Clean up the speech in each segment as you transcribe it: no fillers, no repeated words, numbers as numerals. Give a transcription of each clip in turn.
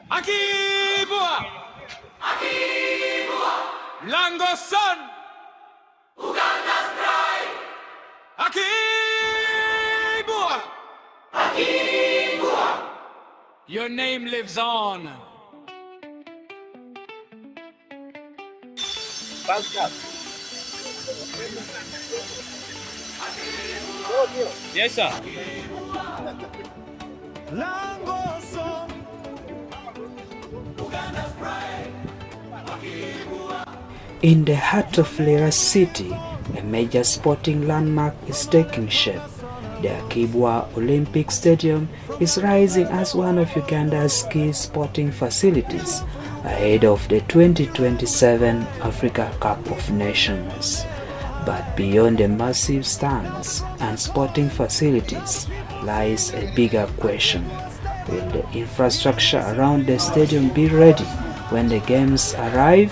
Akii-Bua! Akii-Bua! Lango son! Uganda's pride! Akii-Bua! Akii-Bua! Your name lives on. Yes, sir. Lango son! Uganda's pride! Akii-Bua! In the heart of Lira City, a major sporting landmark is taking shape. The Akii-Bua Olympic Stadium is rising as one of Uganda's key sporting facilities ahead of the 2027 Africa Cup of Nations. But beyond the massive stands and sporting facilities lies a bigger question. Will the infrastructure around the stadium be ready when the games arrive?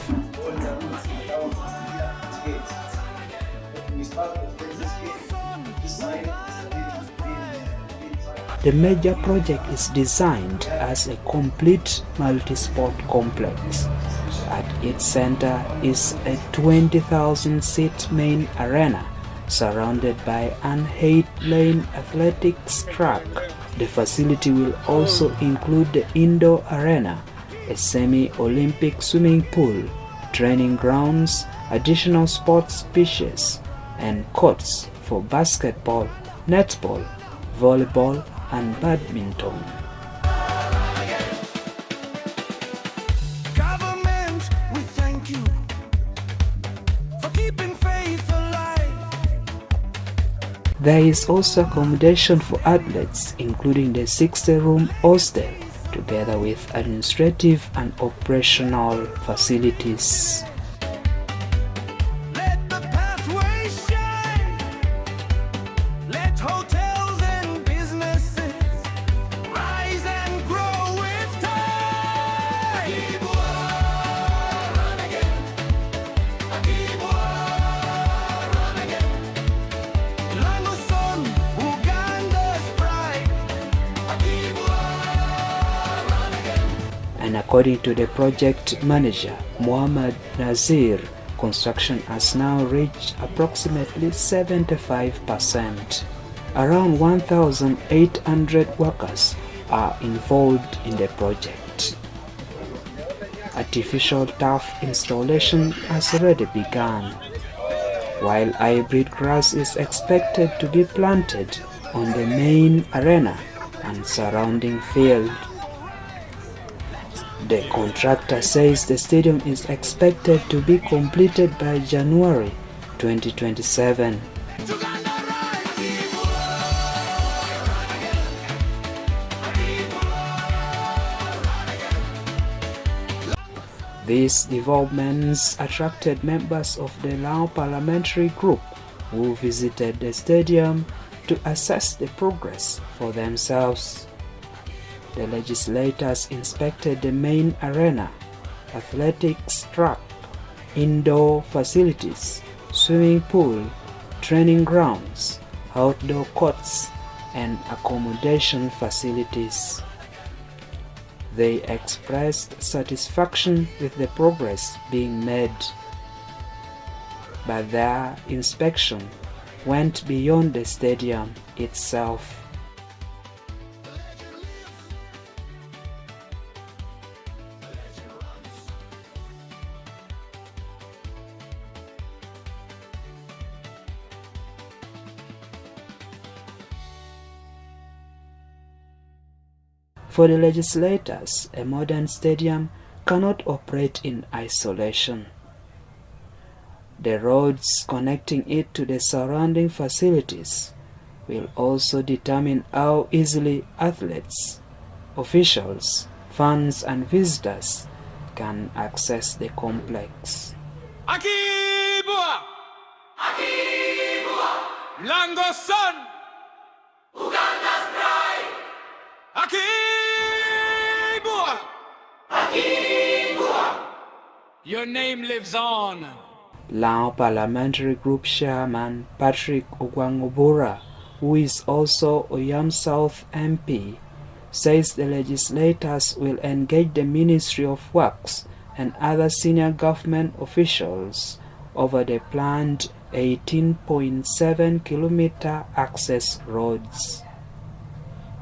The major project is designed as a complete multi-sport complex. At its center is a 20,000-seat main arena surrounded by an 8-lane athletics track. The facility will also include the indoor arena, a semi-Olympic swimming pool, training grounds, additional sports pitches, and courts for basketball, netball, volleyball, and badminton. Government, we thank you for keeping faith alive. There is also accommodation for athletes, including the 60-room hostel, together with administrative and operational facilities. Let the pathway shine. Let hotels and businesses rise and grow with time. Akii-Bua, run again. Akii-Bua, run again. Lango son, Uganda's pride. Akii-Bua, run again. And according to the project manager, Muhammad Nazir, construction has now reached approximately 75%. Around 1,800 workers are involved in the project. Artificial turf installation has already begun, while hybrid grass is expected to be planted on the main arena and surrounding field. The contractor says the stadium is expected to be completed by January 2027. Uganda rise. Akii-Bua, run again. Akii-Bua, run again. These developments attracted members of the Lango Parliamentary Group who visited the stadium to assess the progress for themselves. The legislators inspected the main arena, athletics track, indoor facilities, swimming pool, training grounds, outdoor courts, and accommodation facilities. They expressed satisfaction with the progress being made, but their inspection went beyond the stadium itself. For the legislators, a modern stadium cannot operate in isolation. The roads connecting it to the surrounding facilities will also determine how easily athletes, officials, fans, and visitors can access the complex. Akii-Bua! Akii-Bua! Lango son! Uganda's pride! Akii-Bua! Akii-Bua! Your name lives on. Lango Parliamentary Group Chairman Patrick Ogwang Obura, who is also Oyam South MP, says the legislators will engage the Ministry of Works and other senior government officials over the planned 18.7-kilometer access roads.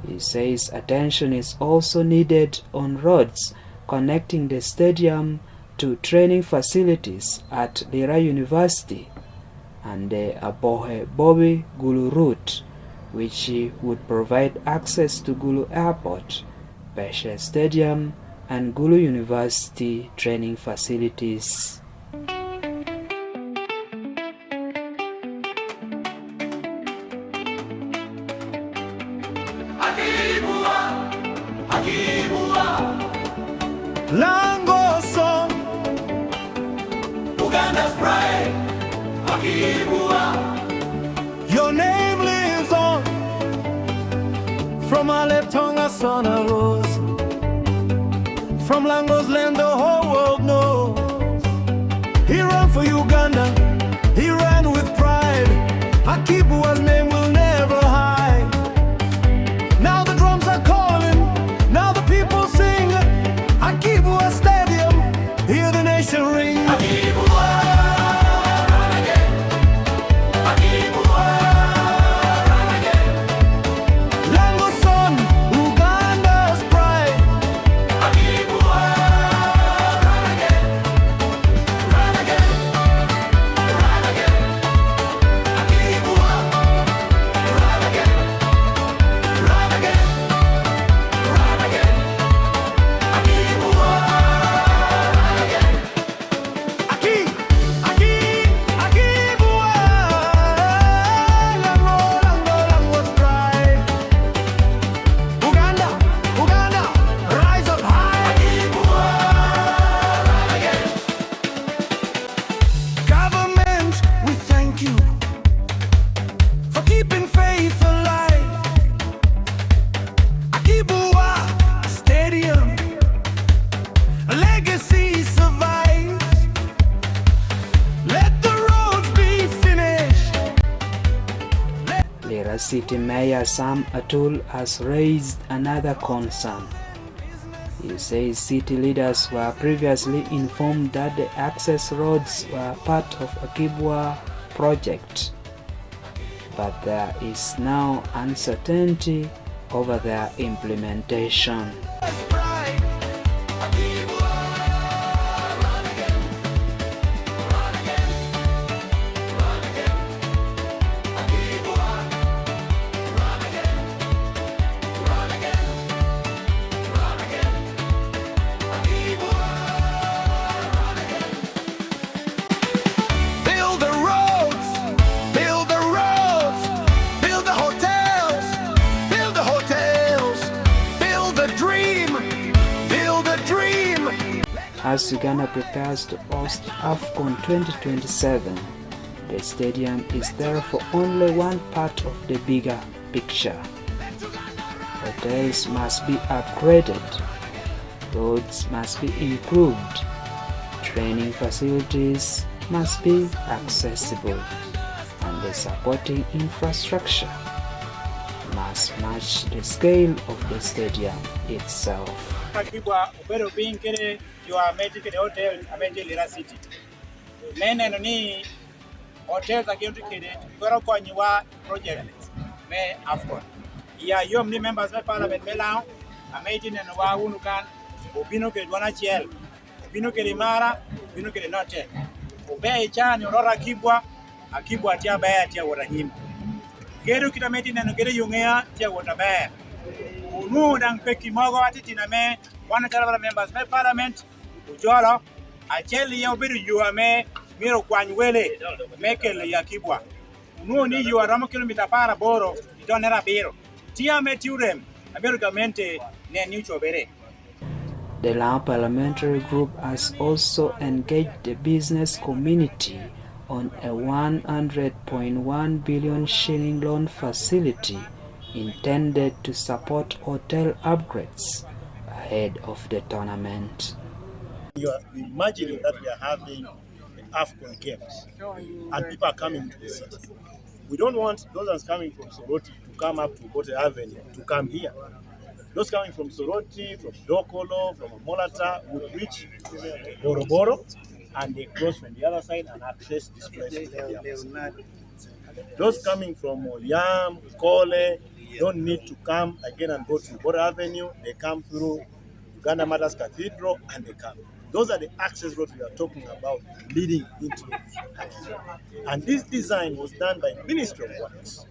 He says attention is also needed on roads connecting the stadium to training facilities at Lira University and the Abohe-Bobi Gulu route, which would provide access to Gulu Airport, Peshe Stadium, and Gulu University training facilities. Lango song, Uganda's pride. Akii-Bua, your name lives on. From Aletonga son arose. From Lango's land the whole world knows. He ran for Uganda, he ran with pride. Akii-Bua's name will never hide. Now the drums are calling, now the people sing. Akii-Bua Stadium, hear the nation ring. Akii-Bua, run again. Akii-Bua, run again. Lango son, Uganda's pride. Akii-Bua, run again. Run again. Run again. Akii-Bua, run again. Run again. Run again. Akii-Bua, run again. Akii-Bua, Lango's pride. Uganda, rise up high. Akii-Bua, run again. Government, we thank you for keeping faith alive. Akii-Bua Stadium, a legacy survives. Let the roads be finished. Lira City Mayor Sam Atul has raised another concern. He says city leaders were previously informed that the access roads were part of Akii-Bua project, but there is now uncertainty over their implementation. Pride. Akii-Bua, run again. Run again. Run again. Akii-Bua, run again. Run again. Run again. Akii-Bua, run again. Build the roads. Build the roads. Build the hotels. Build the hotels. Build the dream. Build the dream. As Uganda prepares to host AFCON 2027, the stadium is therefore only one part of the bigger picture. Hotels must be upgraded, roads must be improved, training facilities must be accessible, and the supporting infrastructure must match the scale of the stadium itself. Akii-Bua ubero binkere you are making the hotel ameje Lira City. Nene no ni hotels agiyondikere goro konyiwa project me AFCON. Ya yom ni members me parliament me lao ameji neno wa unukan obino ke dwana chiel. Obino ke mara, obino ke note. Obe chani orora Akii-Bua tia ba tia wora nyim. Gero kitameti neno gero yungea tia wora ba. Unu dang peki mogo atiti na me one of members me parliament ujolo acheli ya obiru yuwa me miro kwanyuwele mekele ya Akii-Bua unu ni yuwa ramo kilomita para boro itonera biro tia me tiurem abiru gamente ne niucho bere. The Lango Parliamentary Group has also engaged the business community on a 100.1 billion shilling loan facility intended to support hotel upgrades ahead of the tournament. You are imagining that we are having an AFCON games and people are coming to the city. We don't want those coming from Soroti to come up to Bote Avenue to come here. Those coming from Soroti, from Dokolo, from Amolata would reach Boroboro, and they cross from the other side and access this place. Those coming from Oyam, Kole, don't need to come again and go to Obura Avenue. They come through Uganda Matters Cathedral and they come. Those are the access roads we are talking about leading into Akii-Bua. And this design was done by Ministry of Works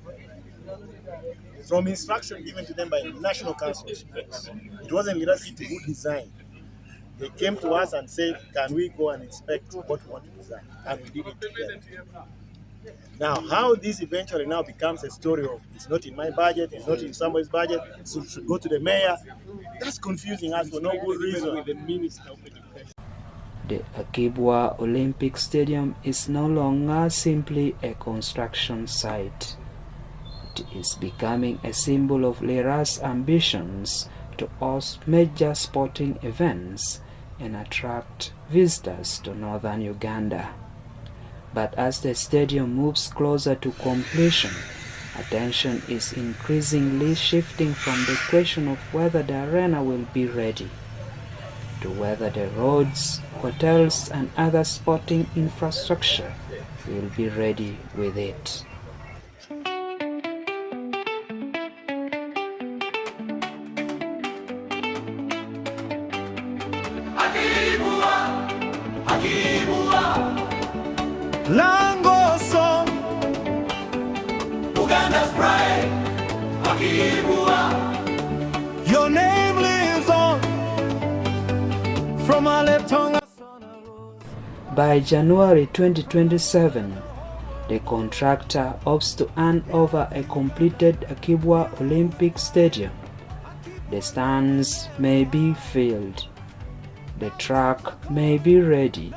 from instruction given to them by the National Council of Sports. It wasn't Lira City who designed. They came to us and said, can we go and inspect what we want to design? And we did it together. Now, how this eventually now becomes a story of it's not in my budget, it's not in somebody's budget, so it should go to the mayor, that's confusing us for no good reason. The Akii-Bua Olympic Stadium is no longer simply a construction site. It is becoming a symbol of Lira's ambitions to host major sporting events and attract visitors to northern Uganda. But as the stadium moves closer to completion, attention is increasingly shifting from the question of whether the arena will be ready to whether the roads, hotels, and other sporting infrastructure will be ready with it. Akii-Bua, Akii-Bua, Lango song, Uganda's pride. Akii-Bua, your name lives on. From our left tongue. By January 2027, the contractor hopes to hand over a completed Akii-Bua Olympic Stadium. The stands may be filled, the track may be ready,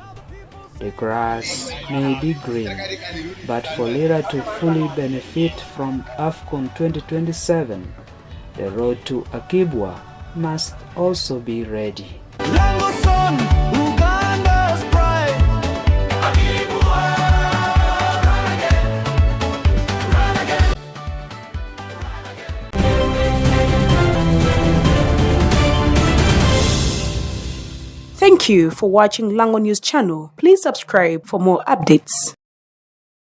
the grass may be green, but for Lira to fully benefit from AFCON 2027, the road to Akii-Bua must also be ready. Lango son, Uganda's pride. Akii-Bua, run again, run again, Thank you for watching Lango News channel. Please subscribe for more updates.